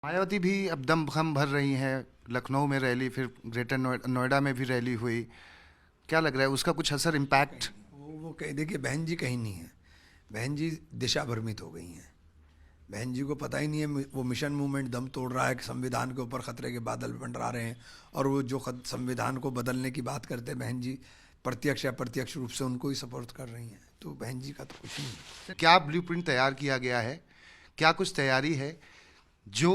मायावती भी अब दम खम भर रही हैं। लखनऊ में रैली, फिर ग्रेटर नोएडा में भी रैली हुई। क्या लग रहा है उसका कुछ असर, कहीं इम्पैक्ट? नहीं वो कह देखिए बहन जी कहीं नहीं है। बहन जी दिशा भ्रमित हो गई हैं। बहन जी को पता ही नहीं है वो मिशन मूवमेंट दम तोड़ रहा है कि संविधान के ऊपर खतरे के बादल मंडरा रहे हैं। और वो जो संविधान को बदलने की बात करते हैं बहन जी प्रत्यक्ष या अप्रत्यक्ष रूप से उनको ही सपोर्ट कर रही हैं। तो बहन जी का तो कुछ नहीं है। क्या ब्लूप्रिंट तैयार किया गया है? क्या कुछ तैयारी है जो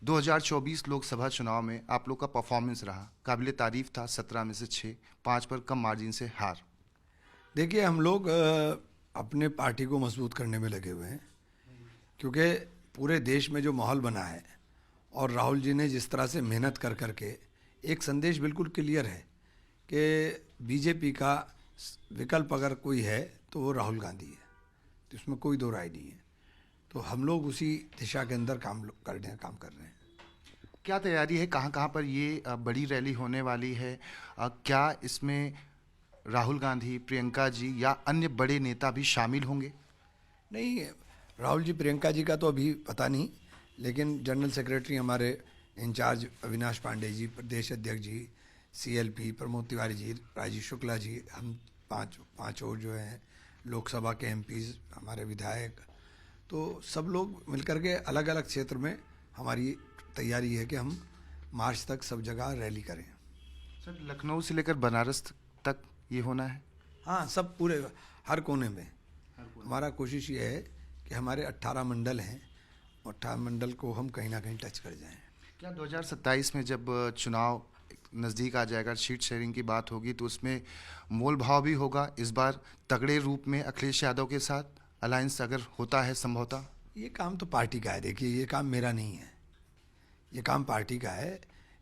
2024 लोकसभा चुनाव में आप लोग का परफॉर्मेंस रहा? काबिले तारीफ था, 17 में से 6, 5 पर कम मार्जिन से हार। देखिए हम लोग अपने पार्टी को मजबूत करने में लगे हुए हैं, क्योंकि पूरे देश में जो माहौल बना है और राहुल जी ने जिस तरह से मेहनत कर करके एक संदेश बिल्कुल क्लियर है कि बीजेपी का विकल्प अगर कोई है तो वो राहुल गांधी है। तो इसमें कोई दो राय नहीं है। तो हम लोग उसी दिशा के अंदर काम कर रहे हैं। क्या तैयारी है? कहाँ कहाँ पर ये बड़ी रैली होने वाली है? क्या इसमें राहुल गांधी, प्रियंका जी या अन्य बड़े नेता भी शामिल होंगे? नहीं, राहुल जी प्रियंका जी का तो अभी पता नहीं, लेकिन जनरल सेक्रेटरी हमारे इंचार्ज अविनाश पांडे जी, प्रदेश अध्यक्ष जी, सीएलपी प्रमोद तिवारी जी, राजीव शुक्ला जी, हम पाँच और जो हैं लोकसभा के एमपीज, हमारे विधायक, तो सब लोग मिलकर के अलग अलग क्षेत्र में हमारी तैयारी है कि हम मार्च तक सब जगह रैली करें। सर, लखनऊ से लेकर बनारस तक ये होना है? हाँ, सब पूरे हर कोने में हमारा कोशिश ये है कि हमारे 18 मंडल हैं, 18 मंडल को हम कहीं ना कहीं टच कर जाएं। क्या 2027 में जब चुनाव नज़दीक आ जाएगा, सीट शेयरिंग की बात होगी, तो उसमें मोल भाव भी होगा इस बार तगड़े रूप में अखिलेश यादव के साथ अलायंस अगर होता है संभवतः? ये काम तो पार्टी का है। देखिए ये काम मेरा नहीं है, ये काम पार्टी का है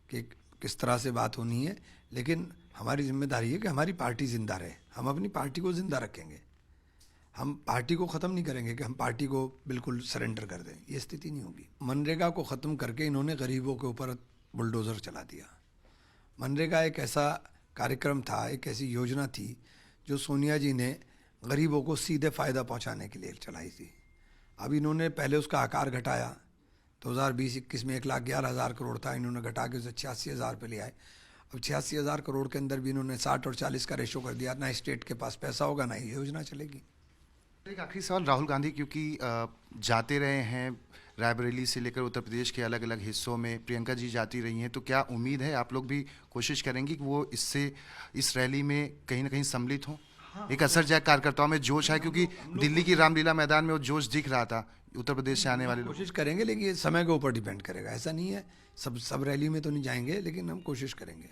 कि किस तरह से बात होनी है। लेकिन हमारी जिम्मेदारी है कि हमारी पार्टी जिंदा रहे। हम अपनी पार्टी को जिंदा रखेंगे। हम पार्टी को ख़त्म नहीं करेंगे कि हम पार्टी को बिल्कुल सरेंडर कर दें, ये स्थिति नहीं होगी। मनरेगा को ख़त्म करके इन्होंने गरीबों के ऊपर बुलडोज़र चला दिया। मनरेगा एक ऐसा कार्यक्रम था, एक ऐसी योजना थी जो सोनिया जी ने गरीबों को सीधे फ़ायदा पहुंचाने के लिए चलाई थी। अब इन्होंने पहले उसका आकार घटाया, 2020-21 में 1,11,000 करोड़ था, इन्होंने घटा के उसे 86,000 पे ले आए। अब 86,000 करोड़ के अंदर भी इन्होंने 60 और 40 का रेशो कर दिया। ना स्टेट के पास पैसा होगा, ना ये योजना चलेगी। एक आखिरी सवाल, राहुल गांधी क्योंकि जाते रहे हैं रायबरेली से लेकर उत्तर प्रदेश के अलग अलग हिस्सों में, प्रियंका जी जाती रही हैं, तो क्या उम्मीद है आप लोग भी कोशिश करेंगे कि वो इस रैली में कहीं ना कहीं सम्मिलित हों? एक असर जाए, कार्यकर्ताओं में जोश है, क्योंकि दिल्ली की रामलीला मैदान में वो जोश दिख रहा था उत्तर प्रदेश से आने वाले लोग। कोशिश करेंगे, लेकिन ये समय के ऊपर डिपेंड करेगा। ऐसा नहीं है सब रैली में तो नहीं जाएंगे, लेकिन हम कोशिश करेंगे।